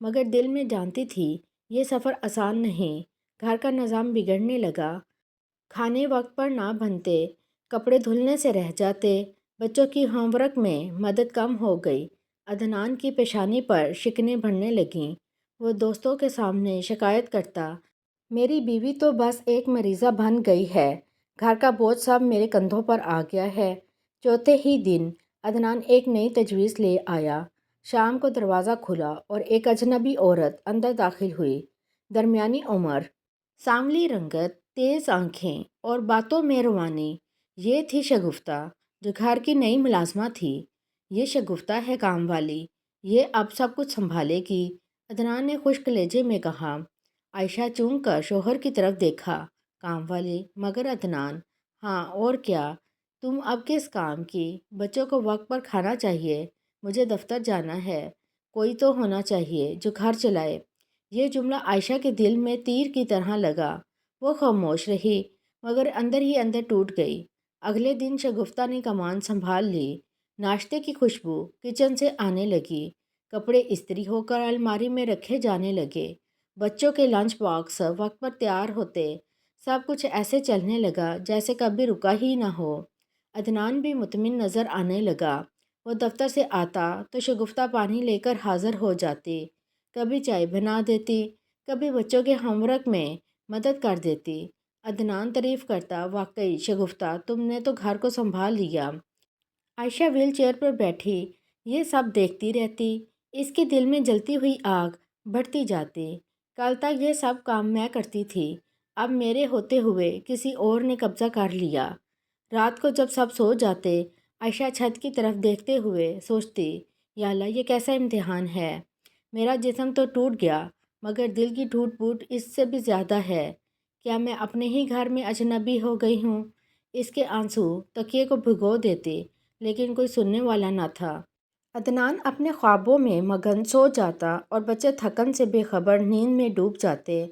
مگر دل میں جانتی تھی یہ سفر آسان نہیں۔ گھر کا نظام بگڑنے لگا، کھانے وقت پر نہ بنتے، کپڑے دھلنے سے رہ جاتے، بچوں کی ہوم ورک میں مدد کم ہو گئی۔ عدنان کی پیشانی پر شکنیں بڑھنے لگیں۔ وہ دوستوں کے سامنے شکایت کرتا، میری بیوی تو بس ایک مریضہ بن گئی ہے، گھر کا بوجھ سب میرے کندھوں پر آ گیا ہے۔ چوتھے ہی دن عدنان ایک نئی تجویز لے آیا۔ شام کو دروازہ کھلا اور ایک اجنبی عورت اندر داخل ہوئی۔ درمیانی عمر، سانولی رنگت، تیز آنکھیں اور باتوں میں روانی۔ یہ تھی شگفتہ، جو گھر کی نئی ملازمہ تھی۔ یہ شگفتہ ہے کام والی، یہ اب سب کچھ سنبھالے گی، عدنان نے خشک لہجے میں کہا۔ عائشہ چونک کر شوہر کی طرف دیکھا۔ کام والی؟ مگر عدنان، ہاں اور کیا، تم اب کس کام کی؟ بچوں کو وقت پر کھانا چاہیے، مجھے دفتر جانا ہے، کوئی تو ہونا چاہیے جو گھر چلائے۔ یہ جملہ عائشہ کے دل میں تیر کی طرح لگا۔ وہ خاموش رہی، مگر اندر ہی اندر ٹوٹ گئی۔ اگلے دن شگفتہ نے کمان سنبھال لی۔ ناشتے کی خوشبو کچن سے آنے لگی، کپڑے استری ہو کر الماری میں رکھے جانے لگے، بچوں کے لنچ باکس وقت پر تیار ہوتے، سب کچھ ایسے چلنے لگا جیسے کبھی رکا ہی نہ ہو۔ عدنان بھی مطمئن نظر آنے لگا۔ وہ دفتر سے آتا تو شگفتہ پانی لے کر حاضر ہو جاتی، کبھی چائے بنا دیتی، کبھی بچوں کے ہوم ورک میں مدد کر دیتی۔ عدنان تعریف کرتا، واقعی شگفتہ تم نے تو گھر کو سنبھال لیا۔ عائشہ ویل چیئر پر بیٹھی یہ سب دیکھتی رہتی، اس کے دل میں جلتی ہوئی آگ بڑھتی جاتی۔ کل تک یہ سب کام میں کرتی تھی، اب میرے ہوتے ہوئے کسی اور نے قبضہ کر لیا۔ رات کو جب سب سو جاتے، عائشہ چھت کی طرف دیکھتے ہوئے سوچتی، یا اللہ یہ کیسا امتحان ہے، میرا جسم تو ٹوٹ گیا مگر دل کی ٹوٹ پھوٹ اس سے بھی زیادہ ہے۔ کیا میں اپنے ہی گھر میں اجنبی ہو گئی ہوں؟ اس کے آنسو تکیے کو بھگو دیتے، لیکن کوئی سننے والا نہ تھا۔ عدنان اپنے خوابوں میں مگن سو جاتا اور بچے تھکن سے بے خبر نیند میں ڈوب جاتے۔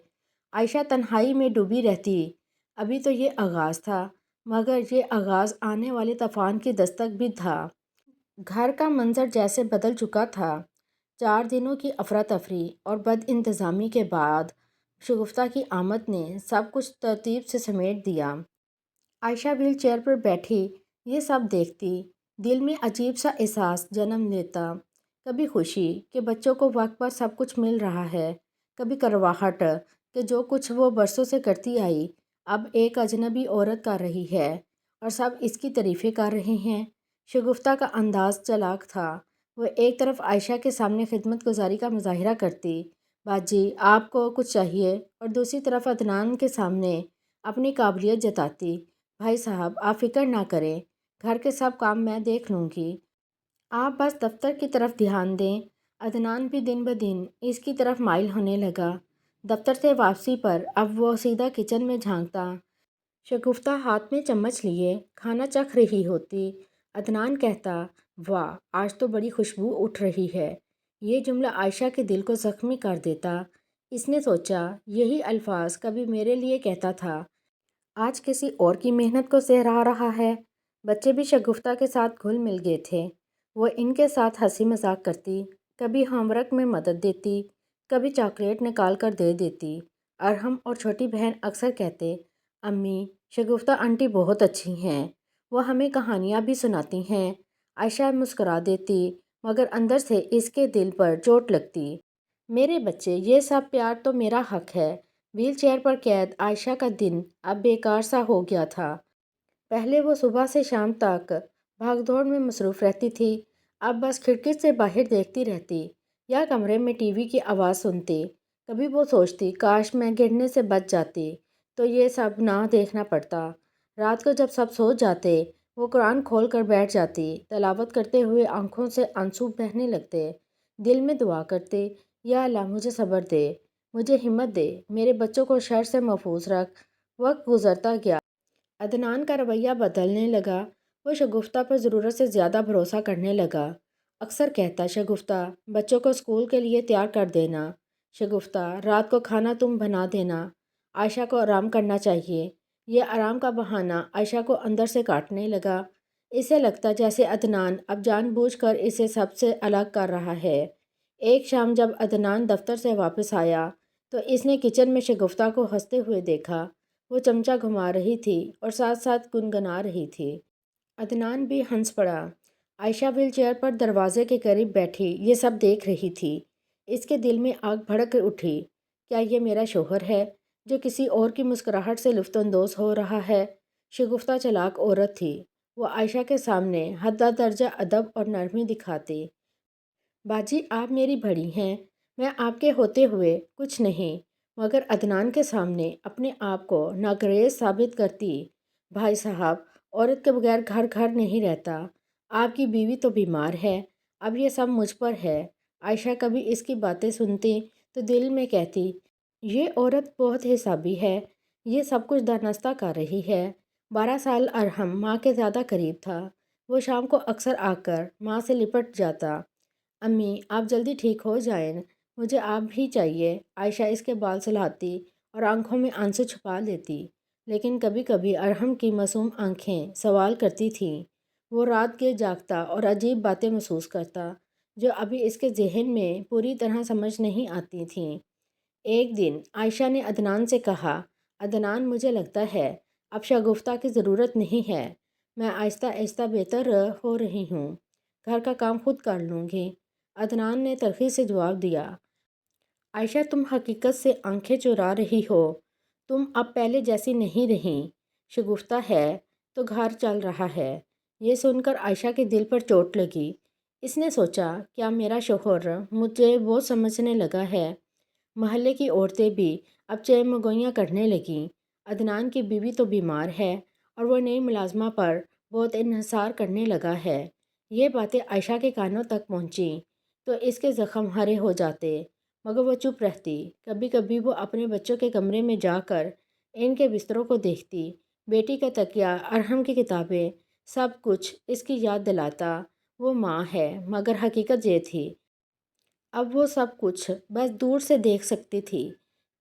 عائشہ تنہائی میں ڈوبی رہتی۔ ابھی تو یہ آغاز تھا، مگر یہ آغاز آنے والے طوفان کی دستک بھی تھا۔ گھر کا منظر جیسے بدل چکا تھا۔ 4 دنوں کی افراتفری اور بد انتظامی کے بعد شگفتہ کی آمد نے سب کچھ ترتیب سے سمیٹ دیا۔ عائشہ ویل چیئر پر بیٹھی یہ سب دیکھتی، دل میں عجیب سا احساس جنم لیتا، کبھی خوشی کہ بچوں کو وقت پر سب کچھ مل رہا ہے، کبھی کرواہٹ کہ جو کچھ وہ برسوں سے کرتی آئی اب ایک اجنبی عورت کر رہی ہے اور سب اس کی تعریفیں کر رہے ہیں۔ شگفتہ کا انداز چالاک تھا۔ وہ ایک طرف عائشہ کے سامنے خدمت گزاری کا مظاہرہ کرتی، باجی آپ کو کچھ چاہیے، اور دوسری طرف عدنان کے سامنے اپنی قابلیت جتاتی، بھائی صاحب آپ فکر نہ کریں، گھر کے سب کام میں دیکھ لوں گی، آپ بس دفتر کی طرف دھیان دیں۔ عدنان بھی دن بدن اس کی طرف مائل ہونے لگا۔ دفتر سے واپسی پر اب وہ سیدھا کچن میں جھانکتا، شگفتہ ہاتھ میں چمچ لیے کھانا چکھ رہی ہوتی۔ عدنان کہتا، واہ آج تو بڑی خوشبو اٹھ رہی ہے۔ یہ جملہ عائشہ کے دل کو زخمی کر دیتا۔ اس نے سوچا یہی الفاظ کبھی میرے لیے کہتا تھا، آج کسی اور کی محنت کو سہرا رہا ہے۔ بچے بھی شگفتہ کے ساتھ گھل مل گئے تھے۔ وہ ان کے ساتھ ہنسی مذاق کرتی، کبھی ہوم ورک میں مدد دیتی، کبھی چاکلیٹ نکال کر دے دیتی۔ ارحم اور چھوٹی بہن اکثر کہتے، امی شگفتہ آنٹی بہت اچھی ہیں، وہ ہمیں کہانیاں بھی سناتی ہیں۔ عائشہ مسکرا دیتی، مگر اندر سے اس کے دل پر چوٹ لگتی۔ میرے بچے یہ سب پیار تو میرا حق ہے۔ ویل چیئر پر قید عائشہ کا دن اب بیکار سا ہو گیا تھا۔ پہلے وہ صبح سے شام تک بھاگ دوڑ میں مصروف رہتی تھی، اب بس کھڑکی سے باہر دیکھتی رہتی یا کمرے میں ٹی وی کی آواز سنتی۔ کبھی وہ سوچتی کاش میں گرنے سے بچ جاتی تو یہ سب نہ دیکھنا پڑتا۔ رات کو جب سب سو جاتے وہ قرآن کھول کر بیٹھ جاتی، تلاوت کرتے ہوئے آنکھوں سے آنسو بہنے لگتے، دل میں دعا کرتے، یا اللہ مجھے صبر دے، مجھے ہمت دے، میرے بچوں کو شر سے محفوظ رکھ۔ وقت گزرتا گیا، عدنان کا رویہ بدلنے لگا، وہ شگفتہ پر ضرورت سے زیادہ بھروسہ کرنے لگا۔ اکثر کہتا، شگفتہ بچوں کو اسکول کے لیے تیار کر دینا، شگفتہ رات کو کھانا تم بنا دینا، عائشہ کو آرام کرنا چاہیے۔ یہ آرام کا بہانہ عائشہ کو اندر سے کاٹنے لگا۔ اسے لگتا جیسے عدنان اب جان بوجھ کر اسے سب سے الگ کر رہا ہے۔ ایک شام جب عدنان دفتر سے واپس آیا تو اس نے کچن میں شگفتہ کو ہنستے ہوئے دیکھا۔ وہ چمچہ گھما رہی تھی اور ساتھ ساتھ گنگنا رہی تھی۔ عدنان بھی ہنس پڑا۔ عائشہ ویل چیئر پر دروازے کے قریب بیٹھی یہ سب دیکھ رہی تھی۔ اس کے دل میں آگ بھڑک اٹھی۔ کیا یہ میرا شوہر ہے جو کسی اور کی مسکراہٹ سے لطف اندوز ہو رہا ہے؟ شگفتہ چالاک عورت تھی۔ وہ عائشہ کے سامنے حد درجہ ادب اور نرمی دکھاتی۔ باجی آپ میری بڑی ہیں، میں آپ کے ہوتے ہوئے کچھ نہیں، مگر عدنان کے سامنے اپنے آپ کو ناگزیر ثابت کرتی۔ بھائی صاحب، عورت کے بغیر گھر گھر نہیں رہتا۔ آپ کی بیوی تو بیمار ہے، اب یہ سب مجھ پر ہے۔ عائشہ کبھی اس کی باتیں سنتی تو دل میں کہتی، یہ عورت بہت حسابی ہے، یہ سب کچھ دانستہ کر رہی ہے۔ 12 سال ارحم ماں کے زیادہ قریب تھا۔ وہ شام کو اکثر آ کر ماں سے لپٹ جاتا۔ امی آپ جلدی ٹھیک ہو جائیں، مجھے آپ بھی چاہیے۔ عائشہ اس کے بال سلاتی اور آنکھوں میں آنسو چھپا لیتی، لیکن کبھی کبھی ارحم کی معصوم آنکھیں سوال کرتی تھیں۔ وہ رات کے جاگتا اور عجیب باتیں محسوس کرتا جو ابھی اس کے ذہن میں پوری طرح سمجھ نہیں آتی تھیں۔ ایک دن عائشہ نے عدنان سے کہا، عدنان مجھے لگتا ہے اب شگفتہ کی ضرورت نہیں ہے، میں آہستہ آہستہ بہتر ہو رہی ہوں، گھر کا کام خود کر لوں گی۔ عدنان نے تلخی سے جواب دیا، عائشہ تم حقیقت سے آنکھیں چرا رہی ہو، تم اب پہلے جیسی نہیں رہیں۔ شگفتہ ہے تو گھر چل رہا ہے۔ یہ سن کر عائشہ کے دل پر چوٹ لگی۔ اس نے سوچا، کیا میرا شوہر مجھے وہ سمجھنے لگا ہے؟ محلے کی عورتیں بھی اب چیمگوئیاں کرنے لگیں، عدنان کی بیوی تو بیمار ہے اور وہ نئی ملازمہ پر بہت انحصار کرنے لگا ہے۔ یہ باتیں عائشہ کے کانوں تک پہنچیں تو اس کے زخم ہرے ہو جاتے، مگر وہ چپ رہتی۔ کبھی کبھی وہ اپنے بچوں کے کمرے میں جا کر ان کے بستروں کو دیکھتی۔ بیٹی کا تکیہ، ارحم کی کتابیں، سب کچھ اس کی یاد دلاتا۔ وہ ماں ہے، مگر حقیقت یہ تھی اب وہ سب کچھ بس دور سے دیکھ سکتی تھی۔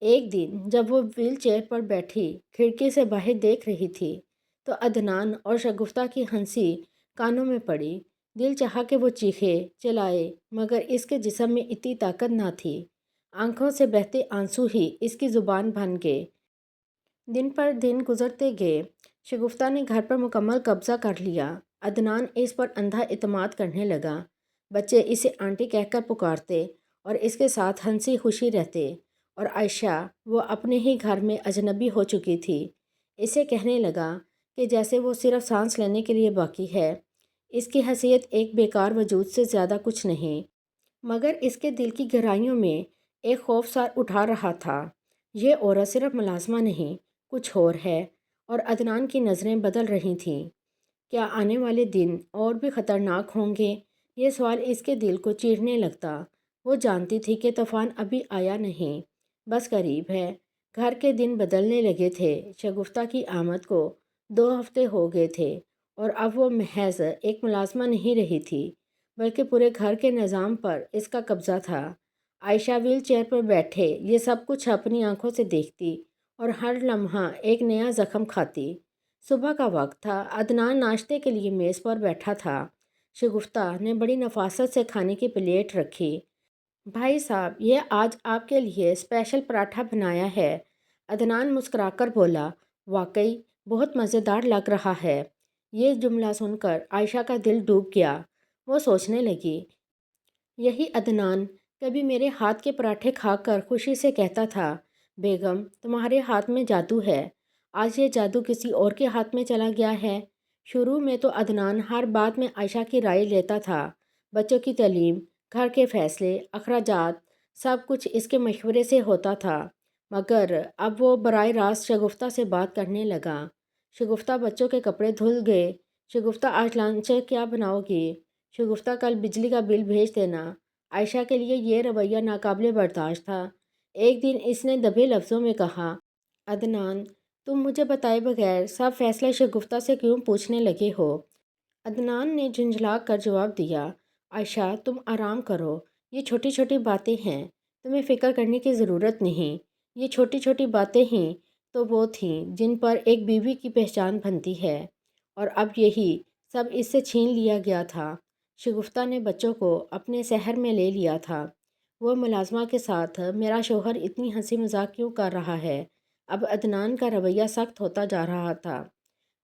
ایک دن جب وہ ویل چیئر پر بیٹھی کھڑکی سے باہر دیکھ رہی تھی تو عدنان اور شگفتہ کی ہنسی کانوں میں پڑی۔ دل چاہا کہ وہ چیخے چلائے، مگر اس کے جسم میں اتنی طاقت نہ تھی۔ آنکھوں سے بہتے آنسو ہی اس کی زبان بن گئے۔ دن پر دن گزرتے گئے۔ شگفتہ نے گھر پر مکمل قبضہ کر لیا۔ عدنان اس پر اندھا اعتماد کرنے لگا۔ بچے اسے آنٹی کہہ کر پکارتے اور اس کے ساتھ ہنسی خوشی رہتے، اور عائشہ وہ اپنے ہی گھر میں اجنبی ہو چکی تھی۔ اسے کہنے لگا کہ جیسے وہ صرف سانس لینے کے لیے باقی ہے۔ اس کی حیثیت ایک بیکار وجود سے زیادہ کچھ نہیں، مگر اس کے دل کی گہرائیوں میں ایک خوف سار اٹھا رہا تھا۔ یہ عورت صرف ملازمہ نہیں، کچھ اور ہے، اور عدنان کی نظریں بدل رہی تھیں۔ کیا آنے والے دن اور بھی خطرناک ہوں گے؟ یہ سوال اس کے دل کو چیرنے لگتا۔ وہ جانتی تھی کہ طوفان ابھی آیا نہیں، بس قریب ہے۔ گھر کے دن بدلنے لگے تھے۔ شگفتہ کی آمد کو 2 ہفتے ہو گئے تھے، اور اب وہ محض ایک ملازمہ نہیں رہی تھی، بلکہ پورے گھر کے نظام پر اس کا قبضہ تھا۔ عائشہ ویل چیئر پر بیٹھے یہ سب کچھ اپنی آنکھوں سے دیکھتی اور ہر لمحہ ایک نیا زخم کھاتی۔ صبح کا وقت تھا۔ عدنان ناشتے کے لیے میز پر بیٹھا تھا۔ شگفتہ نے بڑی نفاست سے کھانے کی پلیٹ رکھی۔ بھائی صاحب، یہ آج آپ کے لیے اسپیشل پراٹھا بنایا ہے۔ عدنان مسکرا کر بولا، واقعی بہت مزیدار لگ رہا ہے۔ یہ جملہ سن کر عائشہ کا دل ڈوب گیا۔ وہ سوچنے لگی، یہی عدنان کبھی میرے ہاتھ کے پراٹھے کھا کر خوشی سے کہتا تھا، بیگم تمہارے ہاتھ میں جادو ہے۔ آج یہ جادو کسی اور کے ہاتھ میں چلا گیا ہے۔ شروع میں تو عدنان ہر بات میں عائشہ کی رائے لیتا تھا۔ بچوں کی تعلیم، گھر کے فیصلے، اخراجات، سب کچھ اس کے مشورے سے ہوتا تھا، مگر اب وہ براہ راست شگفتہ سے بات کرنے لگا۔ شگفتہ بچوں کے کپڑے دھل گئے۔ شگفتہ آج لنچ کیا بناؤ گی؟ شگفتہ کل بجلی کا بل بھیج دینا۔ عائشہ کے لیے یہ رویہ ناقابل برداشت تھا۔ ایک دن اس نے دبے لفظوں میں کہا، عدنان تم مجھے بتائے بغیر سب فیصلے شگفتہ سے کیوں پوچھنے لگے ہو؟ عدنان نے جھنجھلا کر جواب دیا، عائشہ تم آرام کرو، یہ چھوٹی چھوٹی باتیں ہیں، تمہیں فکر کرنے کی ضرورت نہیں۔ یہ چھوٹی چھوٹی باتیں ہی تو وہ تھیں جن پر ایک بیوی کی پہچان بنتی ہے، اور اب یہی سب اس سے چھین لیا گیا تھا۔ شگفتہ نے بچوں کو اپنے سحر میں لے لیا تھا۔ وہ ملازمہ کے ساتھ میرا شوہر اتنی ہنسی مذاق کیوں کر رہا ہے؟ اب عدنان کا رویہ سخت ہوتا جا رہا تھا۔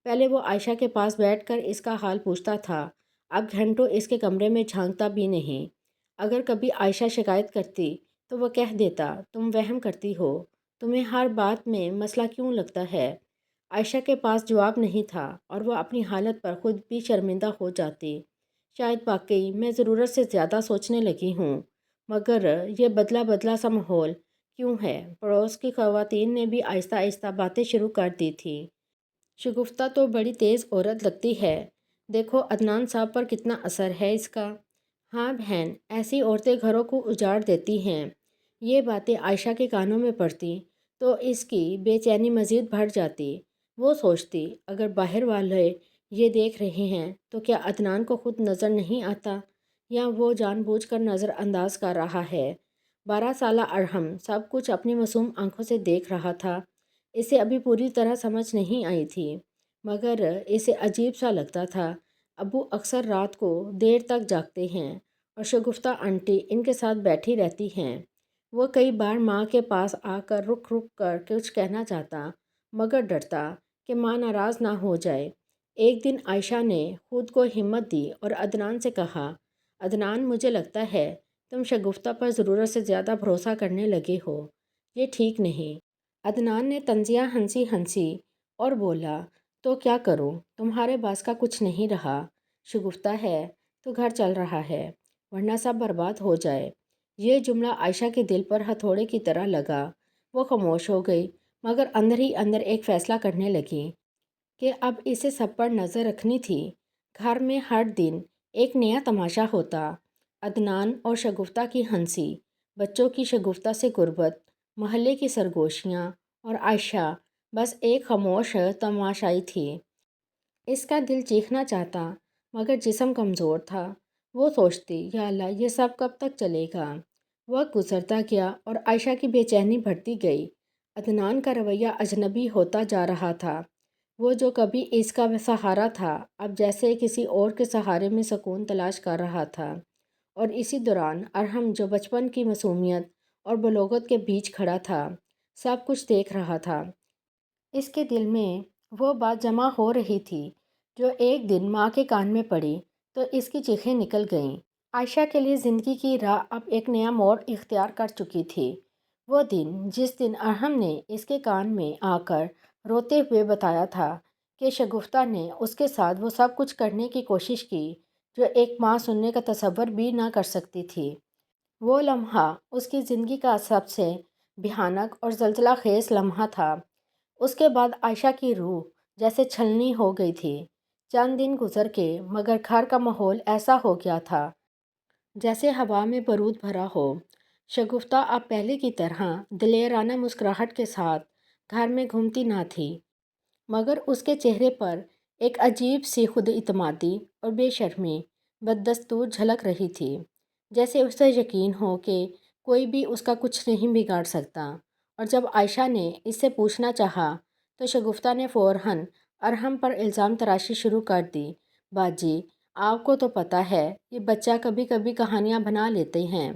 پہلے وہ عائشہ کے پاس بیٹھ کر اس کا حال پوچھتا تھا، اب گھنٹوں اس کے کمرے میں جھانکتا بھی نہیں۔ اگر کبھی عائشہ شکایت کرتی تو وہ کہہ دیتا، تم وہم کرتی ہو، تمہیں ہر بات میں مسئلہ کیوں لگتا ہے؟ عائشہ کے پاس جواب نہیں تھا اور وہ اپنی حالت پر خود بھی شرمندہ ہو جاتی۔ شاید واقعی میں ضرورت سے زیادہ سوچنے لگی ہوں، مگر یہ بدلا بدلا سا ماحول کیوں ہے؟ پڑوس کی خواتین نے بھی آہستہ آہستہ باتیں شروع کر دی تھی۔ شگفتہ تو بڑی تیز عورت لگتی ہے، دیکھو عدنان صاحب پر کتنا اثر ہے اس کا۔ ہاں بہن، ایسی عورتیں گھروں کو اجاڑ دیتی ہیں۔ یہ باتیں عائشہ کے کانوں میں پڑتی تو اس کی بے چینی مزید بڑھ جاتی۔ وہ سوچتی، اگر باہر والے یہ دیکھ رہے ہیں تو کیا عدنان کو خود نظر نہیں آتا، یا وہ جان بوجھ کر نظر انداز کر رہا ہے؟ 12 سالہ ارحم سب کچھ اپنی معصوم آنکھوں سے دیکھ رہا تھا۔ اسے ابھی پوری طرح سمجھ نہیں آئی تھی، مگر اسے عجیب سا لگتا تھا۔ ابو اکثر رات کو دیر تک جاگتے ہیں اور شگفتہ آنٹی ان کے ساتھ بیٹھی رہتی ہیں۔ وہ کئی بار ماں کے پاس آ کر رک رک کر کچھ کہنا چاہتا، مگر ڈرتا کہ ماں ناراض نہ ہو جائے۔ ایک دن عائشہ نے خود کو ہمت دی اور عدنان سے کہا، عدنان مجھے لگتا ہے تم شگفتہ پر ضرورت سے زیادہ بھروسہ کرنے لگے ہو، یہ ٹھیک نہیں۔ عدنان نے طنزیہ ہنسی ہنسی اور بولا، تو کیا کروں، تمہارے باس کا کچھ نہیں رہا۔ شگفتہ ہے تو گھر چل رہا ہے، ورنہ سب برباد ہو جائے۔ یہ جملہ عائشہ کے دل پر ہتھوڑے کی طرح لگا۔ وہ خاموش ہو گئی، مگر اندر ہی اندر ایک فیصلہ کرنے لگی کہ اب اسے سب پر نظر رکھنی تھی۔ گھر میں ہر دن ایک نیا تماشا ہوتا، عدنان اور شگفتہ کی ہنسی، بچوں کی شگفتہ سے قربت، محلے کی سرگوشیاں، اور عائشہ بس ایک خاموش تماشائی تھی۔ اس کا دل چیخنا چاہتا، مگر جسم کمزور تھا۔ وہ سوچتی، یا اللہ، یہ سب کب تک چلے گا؟ وقت گزرتا گیا اور عائشہ کی بے چینی بڑھتی گئی۔ عدنان کا رویہ اجنبی ہوتا جا رہا تھا۔ وہ جو کبھی اس کا سہارا تھا، اب جیسے کسی اور کے سہارے میں سکون تلاش کر رہا تھا۔ اور اسی دوران ارحم جو بچپن کی معصومیت اور بلوغت کے بیچ کھڑا تھا، سب کچھ دیکھ رہا تھا۔ اس کے دل میں وہ بات جمع ہو رہی تھی جو ایک دن ماں کے کان میں پڑی تو اس کی چیخیں نکل گئیں۔ عائشہ کے لیے زندگی کی راہ اب ایک نیا موڑ اختیار کر چکی تھی۔ وہ دن جس دن ارحم نے اس کے کان میں آ کر روتے ہوئے بتایا تھا کہ شگفتہ نے اس کے ساتھ وہ سب کچھ کرنے کی کوشش کی جو ایک ماں سننے کا تصور بھی نہ کر سکتی تھی۔ وہ لمحہ اس کی زندگی کا سب سے بھیانک اور زلزلہ خیز لمحہ تھا۔ اس کے بعد عائشہ کی روح جیسے چھلنی ہو گئی تھی۔ چند دن گزر کے مگر گھر کا ماحول ایسا ہو گیا تھا جیسے ہوا میں بارود بھرا ہو۔ شگفتہ اب پہلے کی طرح دلیرانہ مسکراہٹ کے ساتھ گھر میں گھومتی نہ تھی، مگر اس کے چہرے پر ایک عجیب سی خود اعتمادی اور بے شرمی بددستور جھلک رہی تھی، جیسے اسے یقین ہو کہ کوئی بھی اس کا کچھ نہیں بگاڑ سکتا۔ اور جب عائشہ نے اس سے پوچھنا چاہا تو شگفتہ نے فوراً ارحم پر الزام تراشی شروع کر دی، باجی، آپ کو تو پتہ ہے یہ بچہ کبھی کبھی کہانیاں بنا لیتے ہیں،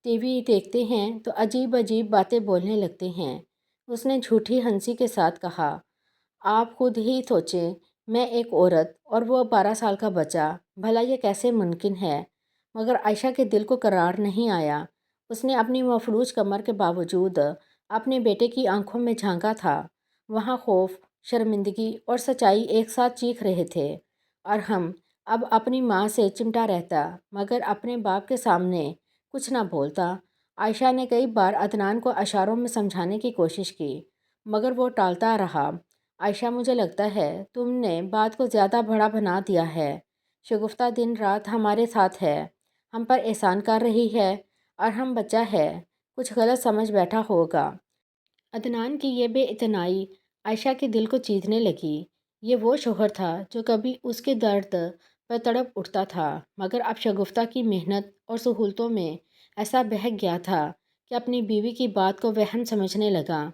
ٹی وی دیکھتے ہیں تو عجیب عجیب باتیں بولنے لگتے ہیں۔ اس نے جھوٹی ہنسی کے ساتھ کہا، آپ خود ہی سوچیں، میں ایک عورت اور وہ 12 سال کا بچہ، بھلا یہ کیسے ممکن ہے؟ مگر عائشہ کے دل کو قرار نہیں آیا۔ اس نے اپنی مفلوج کمر کے باوجود اپنے بیٹے کی آنکھوں میں جھانکا تھا۔ وہاں خوف، شرمندگی اور سچائی ایک ساتھ چیخ رہے تھے۔ ارحم اب اپنی ماں سے چمٹا رہتا، مگر اپنے باپ کے سامنے کچھ نہ بولتا۔ عائشہ نے کئی بار عدنان کو اشاروں میں سمجھانے کی کوشش کی، مگر وہ ٹالتا رہا۔ عائشہ، مجھے لگتا ہے تم نے بات کو زیادہ بڑا بنا دیا ہے۔ شگفتہ دن رات ہمارے ساتھ ہے، ہم پر احسان کر رہی ہے۔ ارحم بچہ ہے، کچھ غلط سمجھ بیٹھا ہوگا۔ عدنان کی یہ بے اعتنائی عائشہ کے دل کو چیرنے لگی۔ یہ وہ شوہر تھا جو کبھی اس کے درد پر تڑپ اٹھتا تھا، مگر اب شگفتہ کی محنت اور سہولتوں میں ایسا بہک گیا تھا کہ اپنی بیوی کی بات کو وہم سمجھنے لگا۔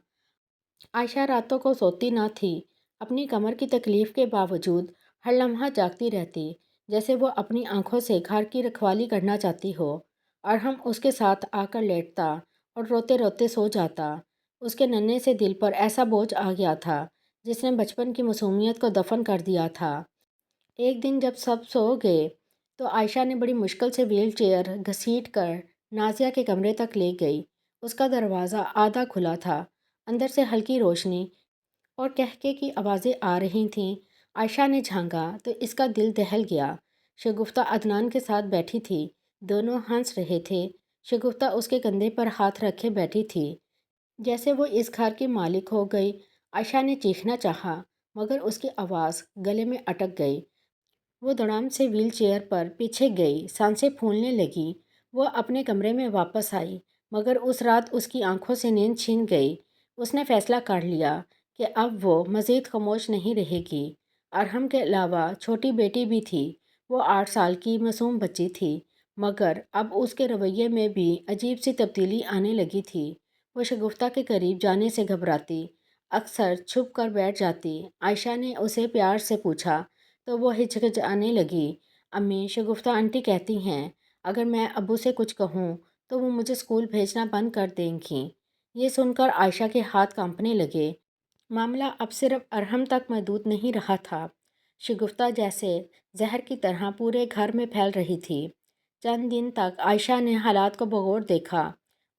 عائشہ راتوں کو سوتی نہ تھی، اپنی کمر کی تکلیف کے باوجود ہر لمحہ جاگتی رہتی، جیسے وہ اپنی آنکھوں سے گھر کی رکھوالی کرنا چاہتی ہو۔ ارحم اس کے ساتھ آ کر لیٹتا اور روتے روتے سو جاتا۔ اس کے ننھے سے دل پر ایسا بوجھ آ گیا تھا جس نے بچپن کی معصومیت کو دفن کر دیا تھا۔ ایک دن جب سب سو گئے تو عائشہ نے بڑی مشکل سے ویل چیئر گھسیٹ کر نازیہ کے کمرے تک لے گئی۔ اس کا دروازہ آدھا کھلا تھا، اندر سے ہلکی روشنی اور کہکے کی آوازیں آ رہی تھیں۔ عائشہ نے جھانکا تو اس کا دل دہل گیا۔ شگفتہ عدنان کے ساتھ بیٹھی تھی، دونوں ہنس رہے تھے۔ شگفتہ اس کے کندھے پر ہاتھ رکھے بیٹھی تھی جیسے وہ اس گھر کی مالک ہو گئی۔ عائشہ نے چیخنا چاہا مگر اس کی آواز گلے میں اٹک گئی۔ وہ دڑام سے ویل چیئر پر پیچھے گئی، سانسیں پھولنے لگی۔ وہ اپنے کمرے میں واپس آئی مگر اس رات اس کی آنکھوں سے نیند چھن گئی۔ اس نے فیصلہ کر لیا کہ اب وہ مزید خاموش نہیں رہے گی۔ ارحم کے علاوہ چھوٹی بیٹی بھی تھی، وہ 8 سال کی معصوم بچی تھی، مگر اب اس کے رویے میں بھی عجیب سی تبدیلی آنے لگی تھی۔ وہ شگفتہ کے قریب جانے سے گھبراتی، اکثر چھپ کر بیٹھ جاتی۔ عائشہ نے اسے پیار سے پوچھا تو وہ ہچکچانے لگی۔ امی، شگفتہ آنٹی کہتی ہیں اگر میں ابو سے کچھ کہوں تو وہ مجھے اسکول بھیجنا بند کر دیں گی۔ یہ سن کر عائشہ کے ہاتھ کانپنے لگے۔ معاملہ اب صرف ارحم تک محدود نہیں رہا تھا، شگفتہ جیسے زہر کی طرح پورے گھر میں پھیل رہی تھی۔ چند دن تک عائشہ نے حالات کو بغور دیکھا۔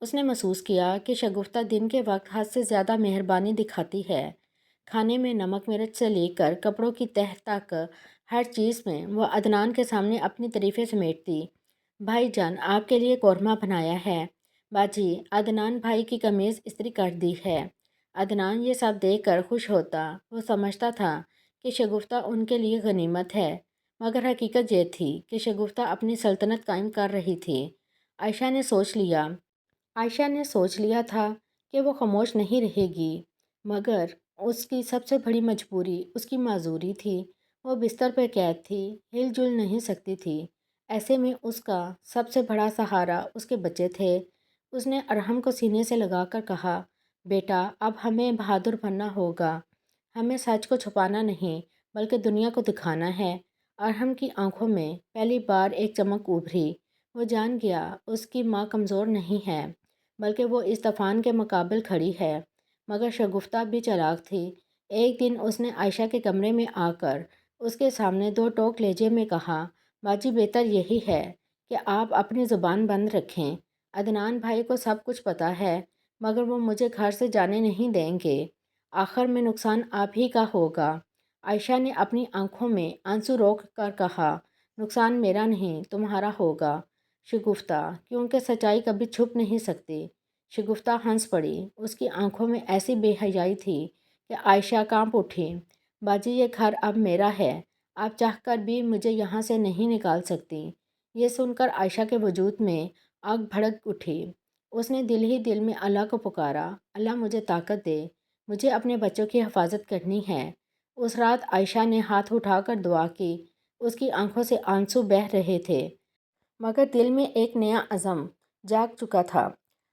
اس نے محسوس کیا کہ شگفتہ دن کے وقت حد سے زیادہ مہربانی دکھاتی ہے۔ کھانے میں نمک مرچ سے لے کر کپڑوں کی تہہ تک ہر چیز میں وہ عدنان کے سامنے اپنی تعریفیں سمیٹتی۔ بھائی جان، آپ کے لیے قورمہ بنایا ہے۔ باجی، عدنان بھائی کی قمیض استری کر دی ہے۔ عدنان یہ سب دیکھ کر خوش ہوتا۔ وہ سمجھتا تھا کہ شگفتہ ان کے لیے غنیمت ہے، مگر حقیقت یہ تھی کہ شگفتہ اپنی سلطنت قائم کر رہی تھی۔ عائشہ نے سوچ لیا تھا کہ وہ خاموش نہیں رہے گی، مگر اس کی سب سے بڑی مجبوری اس کی معذوری تھی۔ وہ بستر پر قید تھی، ہل جل نہیں سکتی تھی۔ ایسے میں اس کا سب سے بڑا سہارا اس کے بچے تھے۔ اس نے ارحم کو سینے سے لگا کر کہا، بیٹا، اب ہمیں بہادر بننا ہوگا۔ ہمیں سچ کو چھپانا نہیں بلکہ دنیا کو دکھانا ہے۔ ارحم کی آنکھوں میں پہلی بار ایک چمک ابھری۔ وہ جان گیا اس کی ماں کمزور نہیں ہے بلکہ وہ اس طوفان کے مقابل کھڑی ہے۔ مگر شگفتہ بھی چالاک تھی۔ ایک دن اس نے عائشہ کے کمرے میں آ کر اس کے سامنے 2 ٹوک لہجے میں کہا، باجی، بہتر یہی ہے کہ آپ اپنی زبان بند رکھیں۔ عدنان بھائی کو سب کچھ پتہ ہے مگر وہ مجھے گھر سے جانے نہیں دیں گے۔ آخر میں نقصان آپ ہی کا ہوگا۔ عائشہ نے اپنی آنکھوں میں آنسو روک کر کہا، نقصان میرا نہیں تمہارا ہوگا شگفتہ، کیونکہ سچائی کبھی چھپ نہیں سکتی۔ شگفتہ ہنس پڑی۔ اس کی آنکھوں میں ایسی بے حیائی تھی کہ عائشہ کانپ اٹھی۔ باجی، یہ گھر اب میرا ہے، آپ چاہ کر بھی مجھے یہاں سے نہیں نکال سکتی۔ یہ سن کر عائشہ کے وجود میں آگ بھڑک اٹھی۔ اس نے دل ہی دل میں اللہ کو پکارا، اللہ مجھے طاقت دے، مجھے اپنے بچوں کی حفاظت کرنی ہے۔ اس رات عائشہ نے ہاتھ اٹھا کر دعا کی۔ اس کی آنکھوں سے آنسو بہہ رہے تھے مگر دل میں ایک نیا عزم جاگ چکا تھا۔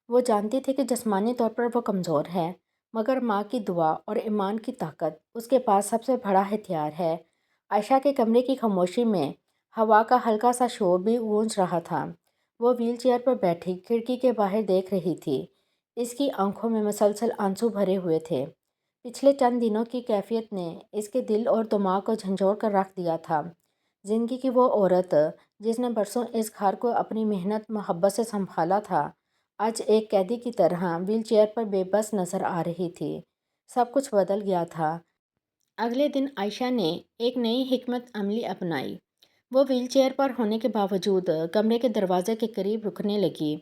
وہ جانتی تھی کہ جسمانی طور پر وہ کمزور ہے مگر ماں کی دعا اور ایمان کی طاقت اس کے پاس سب سے بڑا ہتھیار ہے۔ عائشہ کے کمرے کی خاموشی میں ہوا کا ہلکا سا شور بھی گونج رہا تھا۔ وہ ویل چیئر پر بیٹھی کھڑکی کے باہر دیکھ رہی تھی۔ اس کی آنکھوں میں مسلسل آنسو بھرے ہوئے تھے۔ پچھلے چند دنوں کی کیفیت نے اس کے دل اور دماغ کو جھنجھوڑ کر رکھ دیا تھا۔ زندگی کی وہ عورت جس نے برسوں اس گھر کو اپنی محنت محبت سے سنبھالا تھا، آج ایک قیدی کی طرح ویل چیئر پر بے بس نظر آ رہی تھی۔ سب کچھ بدل گیا تھا۔ اگلے دن عائشہ نے ایک نئی حکمت عملی اپنائی۔ وہ ویل چیئر پر ہونے کے باوجود کمرے کے دروازے کے قریب رکنے لگی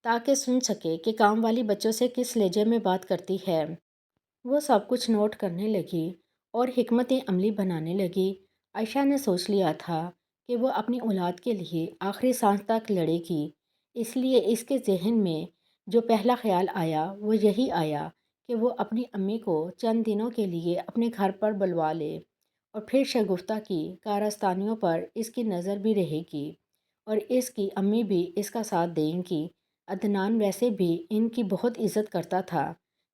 تاکہ سن سکے کہ کام والی بچوں سے کس لہجے میں بات کرتی ہے۔ وہ سب کچھ نوٹ کرنے لگی اور حکمت عملی بنانے لگی۔ عائشہ نے سوچ لیا تھا کہ وہ اپنی اولاد کے لیے آخری سانس تک لڑے گی، اس لیے اس کے ذہن میں جو پہلا خیال آیا وہ یہی آیا کہ وہ اپنی امی کو چند دنوں کے لیے اپنے گھر پر بلوا لے اور پھر شگفتہ کی کارستانیوں پر اس کی نظر بھی رہے گی اور اس کی امی بھی اس کا ساتھ دیں گی۔ عدنان ویسے بھی ان کی بہت عزت کرتا تھا۔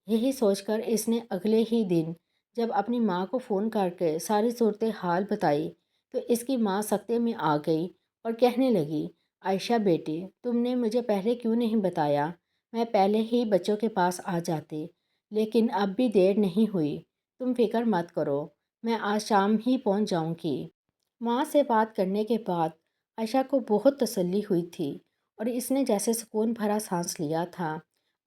یہی سوچ کر اس نے اگلے ہی دن جب اپنی ماں کو فون کر کے ساری صورتحال بتائی تو اس کی ماں سکتے میں آ گئی اور کہنے لگی، عائشہ بیٹی، تم نے مجھے پہلے کیوں نہیں بتایا؟ میں پہلے ہی بچوں کے پاس آ جاتی، لیکن اب بھی دیر نہیں ہوئی۔ تم فکر مت کرو، میں آج شام ہی پہنچ جاؤں گی۔ ماں سے بات کرنے کے بعد عائشہ کو بہت تسلی ہوئی تھی اور اس نے جیسے سکون بھرا سانس لیا تھا۔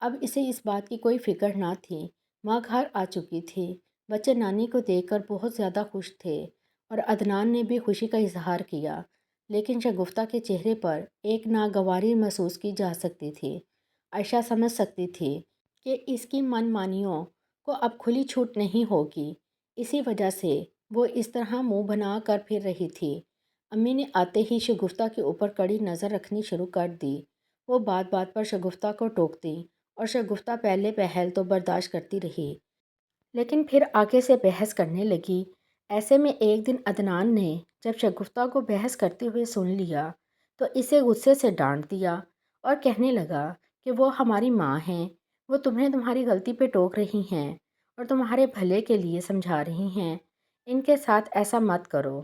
اب اسے اس بات کی کوئی فکر نہ تھی۔ ماں گھر آ چکی تھی۔ بچے نانی کو دیکھ کر بہت زیادہ خوش تھے اور عدنان نے بھی خوشی کا اظہار کیا، لیکن شگفتہ کے چہرے پر ایک ناگواری محسوس کی جا سکتی تھی۔ عائشہ سمجھ سکتی تھی کہ اس کی من مانیوں کو اب کھلی چھوٹ نہیں ہوگی، اسی وجہ سے وہ اس طرح منہ بنا کر پھر رہی تھی۔ امی نے آتے ہی شگفتہ کے اوپر کڑی نظر رکھنی شروع کر دی۔ وہ بات بات پر شگفتہ کو ٹوکتی اور شگفتہ پہلے پہل تو برداشت کرتی رہی، لیکن پھر آگے سے بحث کرنے لگی۔ ایسے میں ایک دن عدنان نے جب شگفتہ کو بحث کرتے ہوئے سن لیا تو اسے غصے سے ڈانٹ دیا اور کہنے لگا کہ وہ ہماری ماں ہیں، وہ تمہیں تمہاری غلطی پہ ٹوک رہی ہیں اور تمہارے بھلے کے لیے سمجھا رہی ہیں، ان کے ساتھ ایسا مت کرو۔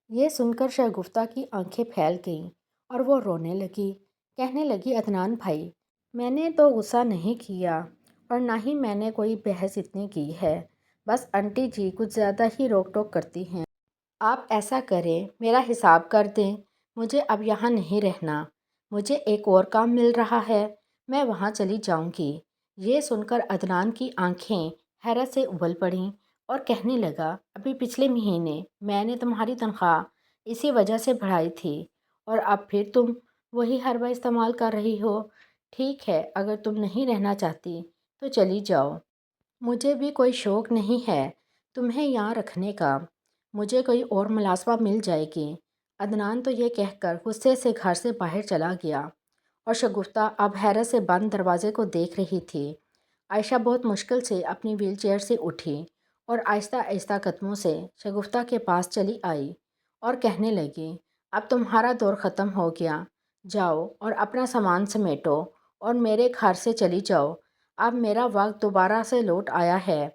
یہ سن کر شگفتہ کی آنکھیں پھیل گئیں اور وہ رونے لگی۔ کہنے لگی عدنان بھائی، میں نے تو غصہ نہیں کیا اور نہ ہی میں نے کوئی بحث اتنی کی ہے، بس آنٹی جی کچھ زیادہ ہی روک ٹوک کرتی ہیں۔ آپ ایسا کریں، میرا حساب کر دیں، مجھے اب یہاں نہیں رہنا، مجھے ایک اور کام مل رہا ہے، میں وہاں چلی جاؤں گی۔ یہ سن کر عدنان کی آنکھیں حیرت سے ابل پڑیں اور کہنے لگا، ابھی پچھلے مہینے میں نے تمہاری تنخواہ اسی وجہ سے بڑھائی تھی اور اب پھر تم وہی حربہ استعمال کر رہی ہو۔ ٹھیک ہے، اگر تم نہیں رہنا چاہتی تو چلی جاؤ، مجھے بھی کوئی شوق نہیں ہے تمہیں یہاں رکھنے کا، مجھے کوئی اور ملازمہ مل جائے گی۔ عدنان تو یہ کہہ کر غصے سے گھر سے باہر چلا گیا اور شگفتہ اب حیرت سے بند دروازے کو دیکھ رہی تھی۔ عائشہ بہت مشکل سے اپنی ویل چیئر سے اٹھی اور آہستہ آہستہ قدموں سے شگفتہ کے پاس چلی آئی اور کہنے لگی، اب تمہارا دور ختم ہو گیا، جاؤ اور اپنا سامان سمیٹو اور میرے گھر سے چلی جاؤ، اب میرا وقت دوبارہ سے لوٹ آیا ہے،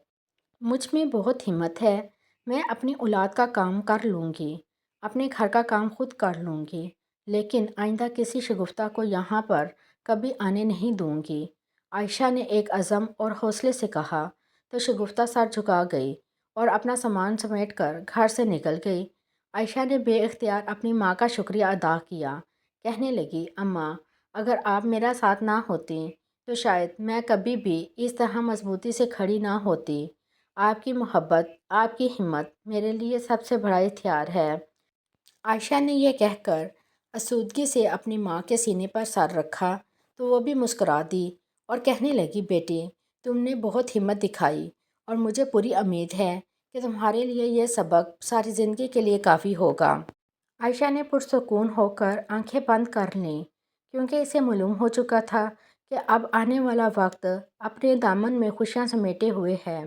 مجھ میں بہت ہمت ہے، میں اپنی اولاد کا کام کر لوں گی، اپنے گھر کا کام خود کر لوں گی، لیکن آئندہ کسی شگفتہ کو یہاں پر کبھی آنے نہیں دوں گی۔ عائشہ نے ایک عزم اور حوصلے سے کہا تو شگفتہ سر جھکا گئی اور اپنا سامان سمیٹ کر گھر سے نکل گئی۔ عائشہ نے بے اختیار اپنی ماں کا شکریہ ادا کیا، کہنے لگی، اماں، اگر آپ میرا ساتھ نہ ہوتی تو شاید میں کبھی بھی اس طرح مضبوطی سے کھڑی نہ ہوتی۔ آپ کی محبت، آپ کی ہمت میرے لیے سب سے بڑا ہتھیار ہے۔ عائشہ نے یہ کہہ کر آسودگی سے اپنی ماں کے سینے پر سر رکھا تو وہ بھی مسکرا دی اور کہنے لگی، بیٹی، تم نے بہت ہمت دکھائی اور مجھے پوری امید ہے کہ تمہارے لیے یہ سبق ساری زندگی کے لیے کافی ہوگا۔ عائشہ نے پرسکون ہو کر آنکھیں بند کر لیں، کیونکہ اسے معلوم ہو چکا تھا کہ اب آنے والا وقت اپنے دامن میں خوشیاں سمیٹے ہوئے ہے۔